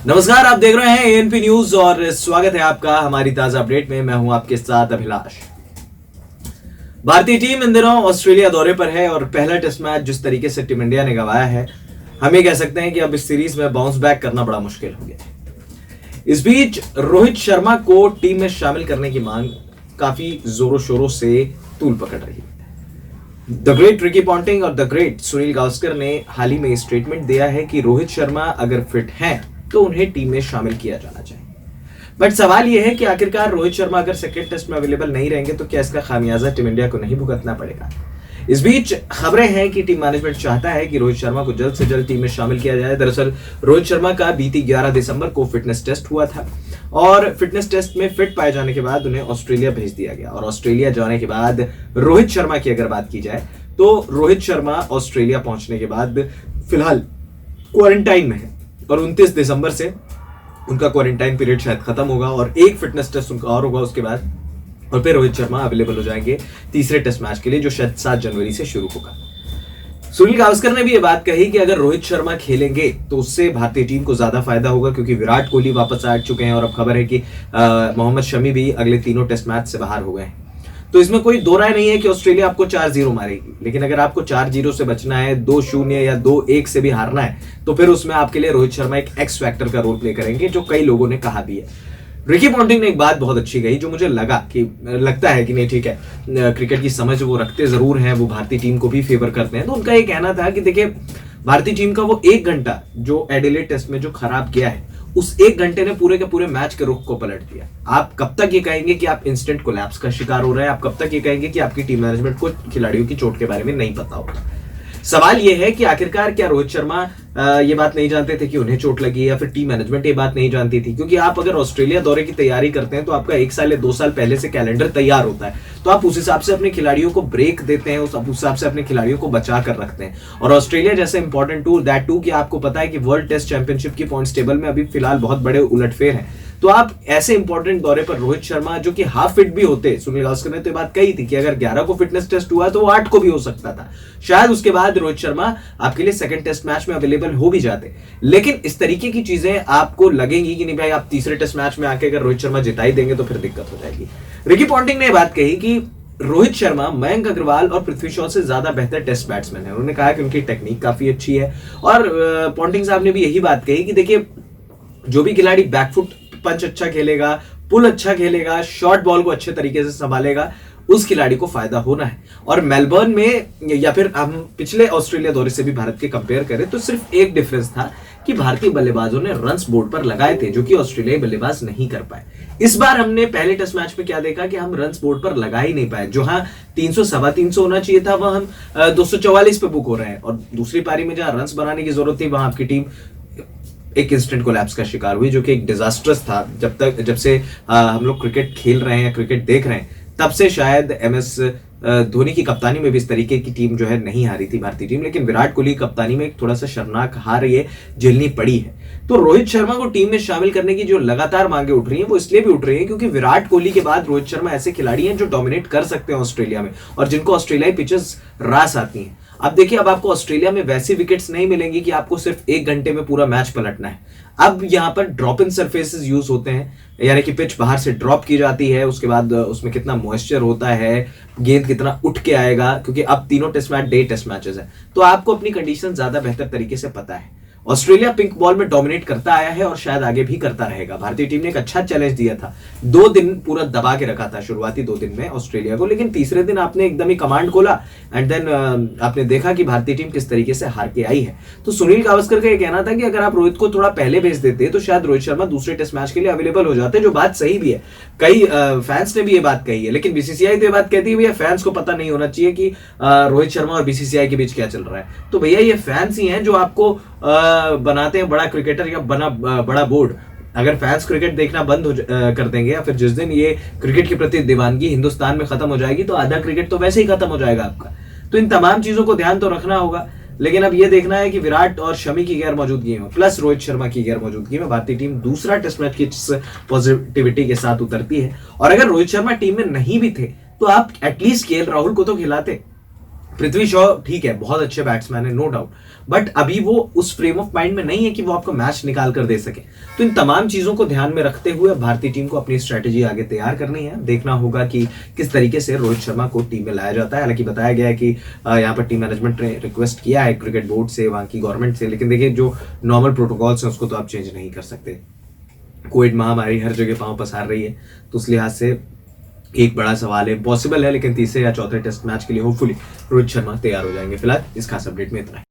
नमस्कार, आप देख रहे हैं एएनपी न्यूज और स्वागत है आपका हमारी ताजा अपडेट में। मैं हूं आपके साथ अभिलाष। भारतीय टीम इन दिनों ऑस्ट्रेलिया दौरे पर है और पहला टेस्ट मैच जिस तरीके से टीम इंडिया ने गंवाया है, हम ये कह सकते हैं कि अब इस सीरीज में बाउंस बैक करना बड़ा मुश्किल हो गया। इस बीच रोहित शर्मा को टीम में शामिल करने की मांग काफी जोरों शोरों से तूल पकड़ रही है। द ग्रेट रिकी पॉन्टिंग और द ग्रेट सुनील गावस्कर ने हाल ही में स्टेटमेंट दिया है कि रोहित शर्मा अगर फिट हैं तो उन्हें टीम में शामिल किया जाना चाहिए। बट सवाल यह है कि आखिरकार रोहित शर्मा अगर सेकेंड टेस्ट में अवेलेबल नहीं रहेंगे तो क्या इसका खामियाजा टीम इंडिया को नहीं भुगतना पड़ेगा। इस बीच खबरें हैं कि टीम मैनेजमेंट चाहता है कि रोहित शर्मा को जल्द से जल्द टीम में शामिल किया जाए। दरअसल रोहित शर्मा का बीती 11 दिसंबर को फिटनेस टेस्ट हुआ था और फिटनेस टेस्ट में फिट पाए जाने के बाद उन्हें ऑस्ट्रेलिया भेज दिया गया। और ऑस्ट्रेलिया जाने के बाद रोहित शर्मा की अगर बात की जाए तो रोहित शर्मा ऑस्ट्रेलिया पहुंचने के बाद फिलहाल क्वारंटाइन में है और 29 दिसंबर से उनका क्वारंटाइन पीरियड शायद खत्म होगा और एक फिटनेस टेस्ट उनका और होगा उसके बाद, और फिर रोहित शर्मा अवेलेबल हो जाएंगे तीसरे टेस्ट मैच के लिए जो शायद 7 जनवरी से शुरू होगा। सुनील गावस्कर ने भी ये बात कही कि अगर रोहित शर्मा खेलेंगे तो उससे भारतीय टीम को ज्यादा फायदा होगा क्योंकि विराट कोहली वापस आ चुके हैं और अब खबर है कि मोहम्मद शमी भी अगले तीनों टेस्ट मैच से बाहर हो गए हैं। तो इसमें कोई दो राय नहीं है कि ऑस्ट्रेलिया आपको 4-0 मारेगी, लेकिन अगर आपको 4-0 से बचना है, 2-0 या 2-1 से भी हारना है तो फिर उसमें आपके लिए रोहित शर्मा एक एक्स फैक्टर का रोल प्ले करेंगे, जो कई लोगों ने कहा भी है। रिकी पॉन्टिंग ने एक बात बहुत अच्छी कही जो मुझे लगता है कि नहीं ठीक है, क्रिकेट की समझ वो रखते जरूर हैं, वो भारतीय टीम को भी फेवर करते हैं। तो उनका ये कहना था कि देखिए भारतीय टीम का वो 1 घंटा जो एडिलेड टेस्ट में जो खराब किया है, उस 1 घंटे ने पूरे के पूरे मैच के रुख को पलट दिया। आप कब तक ये कहेंगे कि आप इंस्टेंट कोलैप्स का शिकार हो रहे हैं? आप कब तक ये कहेंगे कि आपकी टीम मैनेजमेंट को खिलाड़ियों की चोट के बारे में नहीं पता होगा? सवाल यह है कि आखिरकार क्या रोहित शर्मा ये बात नहीं जानते थे कि उन्हें चोट लगी, या फिर टीम मैनेजमेंट ये बात नहीं जानती थी? क्योंकि आप अगर ऑस्ट्रेलिया दौरे की तैयारी करते हैं तो आपका 1 साल या 2 साल पहले से कैलेंडर तैयार होता है, तो आप उस हिसाब से अपने खिलाड़ियों को ब्रेक देते हैं, उस हिसाब से अपने खिलाड़ियों को बचा कर रखते हैं। और ऑस्ट्रेलिया जैसे इंपॉर्टेंट टूर दैट टू कि आपको पता है कि वर्ल्ड टेस्ट चैंपियनशिप की पॉइंट्स टेबल में अभी फिलहाल बहुत बड़े उलटफेर हैं, तो आप ऐसे इंपॉर्टेंट दौरे पर रोहित शर्मा जो कि हाफ फिट भी होते, सुनील गावस्कर ने तो बात कही थी कि अगर 11 को फिटनेस टेस्ट हुआ तो वो 8 को भी हो सकता था, शायद उसके बाद रोहित शर्मा आपके लिए सेकंड टेस्ट मैच में अवेलेबल हो भी जाते। लेकिन इस तरीके की चीजें आपको लगेंगी कि नहीं भाई आप तीसरे टेस्ट मैच में आके अगर रोहित शर्मा जिताई देंगे तो फिर दिक्कत हो जाएगी। रिकी पॉन्टिंग ने बात कही कि रोहित शर्मा मयंक अग्रवाल और पृथ्वी शॉ से ज्यादा बेहतर टेस्ट बैट्समैन है। उन्होंने कहा कि उनकी टेक्निक काफी अच्छी है और पॉन्टिंग साहब ने भी यही बात कही कि देखिए जो भी खिलाड़ी बैकफुट पंच अच्छा खेलेगा, पुल अच्छा खेलेगा, शॉर्ट बॉल को अच्छे तरीके से संभालेगा, उस खिलाड़ी को फायदा होना है। और मेलबर्न में या फिर हम पिछले ऑस्ट्रेलिया दौरे से भी भारत के कंपेयर करें तो सिर्फ एक डिफरेंस था कि भारतीय बल्लेबाजों ने रन्स बोर्ड पर लगाए थे जो कि ऑस्ट्रेलियाई बल्लेबाज नहीं कर पाए। इस बार हमने पहले टेस्ट मैच में क्या देखा कि हम रन्स बोर्ड पर लगा ही नहीं पाए। जहां 300 सवा 300 होना चाहिए था वहां हम 244 पे बुक हो रहे हैं, और दूसरी पारी में जहां रन्स बनाने की जरूरत थी वहां आपकी टीम एक इंस्टेंट कोलैप्स का शिकार हुई, जो कि एक डिजास्ट्रस था। जब से हम लोग क्रिकेट खेल रहे हैं, क्रिकेट देख रहे हैं, तब से शायद MS धोनी की कप्तानी में भी इस तरीके की टीम जो है नहीं हारी थी भारतीय टीम, लेकिन विराट कोहली की कप्तानी में एक थोड़ा सा शर्मनाक हार ये झेलनी पड़ी है। तो रोहित शर्मा को टीम में शामिल करने की जो लगातार मांगे उठ रही हैं वो इसलिए भी उठ रही हैं क्योंकि विराट कोहली के बाद रोहित शर्मा ऐसे खिलाड़ी हैं जो डोमिनेट कर सकते हैं ऑस्ट्रेलिया में और जिनको ऑस्ट्रेलियाई पिचेस रास आती हैं। अब देखिए, अब आपको ऑस्ट्रेलिया में वैसी विकेट्स नहीं मिलेंगी कि आपको सिर्फ 1 घंटे में पूरा मैच पलटना है। अब यहाँ पर ड्रॉप इन सरफेसेस यूज होते हैं, यानी कि पिच बाहर से ड्रॉप की जाती है, उसके बाद उसमें कितना मॉइस्चर होता है, गेंद कितना उठ के आएगा, क्योंकि अब तीनों test match day test matches है, तो आपको अपनी कंडीशन ज्यादा बेहतर तरीके से पता है। ऑस्ट्रेलिया पिंक बॉल में डोमिनेट करता आया है और शायद आगे भी करता रहेगा। भारतीय टीम ने एक अच्छा चैलेंज दिया था, 2 दिन पूरा दबा के रखा था शुरुआती 2 दिन में ऑस्ट्रेलिया को, लेकिन तीसरे दिन आपने एकदम ही कमांड खोला एंड देन आपने देखा कि भारतीय टीम किस तरीके से हार के आई है। तो सुनील गावस्कर का यह कहना था कि अगर आप रोहित को थोड़ा पहले भेज देते तो शायद रोहित शर्मा दूसरे टेस्ट मैच के लिए अवेलेबल हो जाते, जो बात सही भी है। कई फैंस ने भी ये बात कही है, लेकिन बीसीसीआई तो ये बात कहती है भैया फैंस को पता नहीं होना चाहिए कि रोहित शर्मा और बीसीसीआई के बीच क्या चल रहा है। तो भैया ये फैंस ही हैं जो आपको बनाते हैं बड़ा क्रिकेटर या बड़ा बोर्ड। अगर फैंस क्रिकेट देखना बंद कर देंगे या फिर जिस दिन ये क्रिकेट के प्रति दीवानगी हिंदुस्तान में खत्म हो जाएगी तो आधा क्रिकेट तो वैसे ही खत्म हो जाएगा आपका। तो इन तमाम चीजों को ध्यान तो रखना होगा, लेकिन अब ये देखना है कि विराट और शमी की गैर मौजूदगी में प्लस रोहित शर्मा की गैर मौजूदगी में भारतीय टीम दूसरा टेस्ट मैच की पॉजिटिविटी के साथ उतरती है। और अगर रोहित शर्मा टीम में नहीं भी थे तो आप एटलीस्ट केएल राहुल को तो खिलाते। पृथ्वी शॉ ठीक है, बहुत अच्छे बैट्समैन है, नो डाउट, बट अभी वो उस फ्रेम ऑफ माइंड में नहीं है कि वो आपको मैच निकाल कर दे सके। तो इन तमाम चीजों को ध्यान में रखते हुए भारतीय टीम को अपनी स्ट्रेटेजी आगे तैयार करनी है। देखना होगा कि किस तरीके से रोहित शर्मा को टीम में लाया जाता है। हालांकि बताया गया है कि यहाँ पर टीम मैनेजमेंट ने रिक्वेस्ट किया है क्रिकेट बोर्ड से, वहां की गवर्नमेंट से, लेकिन देखिए जो नॉर्मल प्रोटोकॉल्स हैं उसको तो आप चेंज नहीं कर सकते। कोविड महामारी हर जगह पांव पसार रही है, तो उस लिहाज से एक बड़ा सवाल है, पॉसिबल है, लेकिन तीसरे या चौथे टेस्ट मैच के लिए होपफुली रोहित शर्मा तैयार हो जाएंगे। फिलहाल इस खास अपडेट में इतना है।